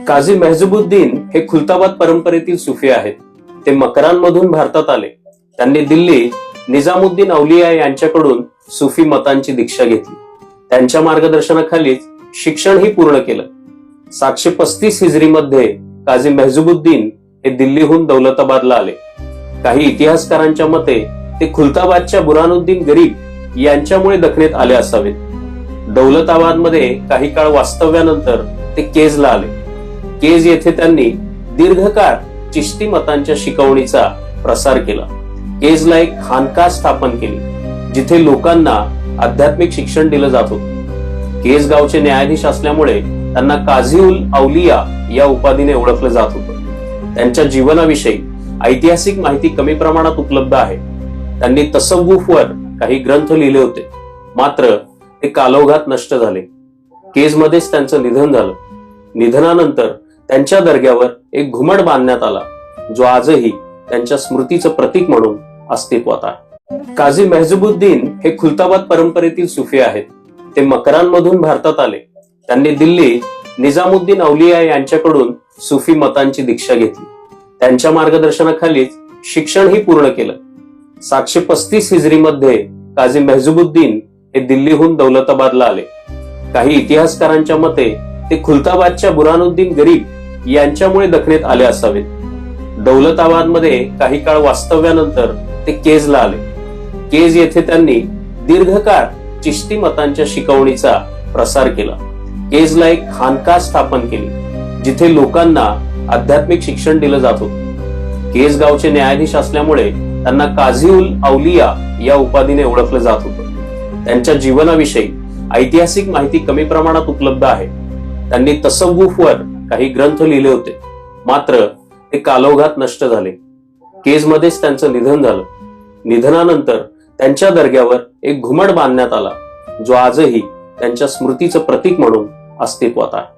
काझी मेहजूबुद्दीन हे खुलताबाद परंपरेतील सुफी आहेत. ते मकरांमधून भारतात आले. त्यांनी दिल्ली निजामुद्दीन औलिया यांच्याकडून सुफी मतांची दीक्षा घेतली. त्यांच्या मार्गदर्शनाखालीच शिक्षणही पूर्ण केलं. 735 हिजरीमध्ये काझी मेहजूबुद्दीन हे दिल्लीहून दौलताबादला आले. काही इतिहासकारांच्या मते ते खुलताबादच्या बुरहानुद्दीन गरीब यांच्यामुळे दखण्यात आले असावेत. दौलताबादमध्ये काही काळ वास्तव्यानंतर ते केजला आले. केज येथे त्यांनी दीर्घकाळ चिश्ती मतांच्या शिकवणीचा प्रसार केला. केजला एक खानका स्थापन केली, जिथे लोकांना आध्यात्मिक शिक्षण दिलं जात होतं. केज गावचे न्यायाधीश असल्यामुळे त्यांना काझी उल औलिया या उपाधीने ओळखलं जात होतं. त्यांच्या जीवनाविषयी ऐतिहासिक माहिती कमी प्रमाणात उपलब्ध आहे. त्यांनी तसव्वुफवर काही ग्रंथ लिहिले होते, मात्र ते कालौघात नष्ट झाले. केजमध्येच त्यांचं निधन झालं. निधनानंतर त्यांच्या दर्ग्यावर एक घुमट बांधण्यात आला, जो आजही त्यांच्या स्मृतीचं प्रतीक म्हणून अस्तित्वात आहे. काझी मेहजूबुद्दीन हे खुलताबाद परंपरेतील सुफी आहेत. ते मकरांमधून भारतात आले. त्यांनी दिल्ली निजामुद्दीन औलिया यांच्याकडून सुफी मतांची दीक्षा घेतली. त्यांच्या मार्गदर्शनाखालीच शिक्षणही पूर्ण केलं. 735 हिजरीमध्ये काझी मेहजूबुद्दीन हे दिल्लीहून दौलताबादला आले. काही इतिहासकारांच्या मते ते खुलताबादच्या बुरहानुद्दीन गरीब यांच्यामुळे दखण्यात आले असावेत. दौलताबादमध्ये काही काळ वास्तव्यानंतर ते केजला आले. केज येथे त्यांनी दीर्घकाळ चिश्ती मतांच्या शिकवणीचा प्रसार केला. केजला एक खानका स्थापन केली, जिथे लोकांना आध्यात्मिक शिक्षण दिलं जात होतं. केज गावचे न्यायाधीश असल्यामुळे त्यांना काझी उल औलिया या उपाधीने ओळखलं जात होतं. त्यांच्या जीवनाविषयी ऐतिहासिक माहिती कमी प्रमाणात उपलब्ध आहे. त्यांनी तसव्वुफवर काही ग्रंथ लिहिले होते, मात्र ते कालौघात नष्ट झाले. केजमध्येच त्यांचं निधन झालं. निधनानंतर त्यांच्या दर्ग्यावर एक घुमट बांधण्यात आला, जो आजही त्यांच्या स्मृतीचं प्रतीक म्हणून अस्तित्वात आहे.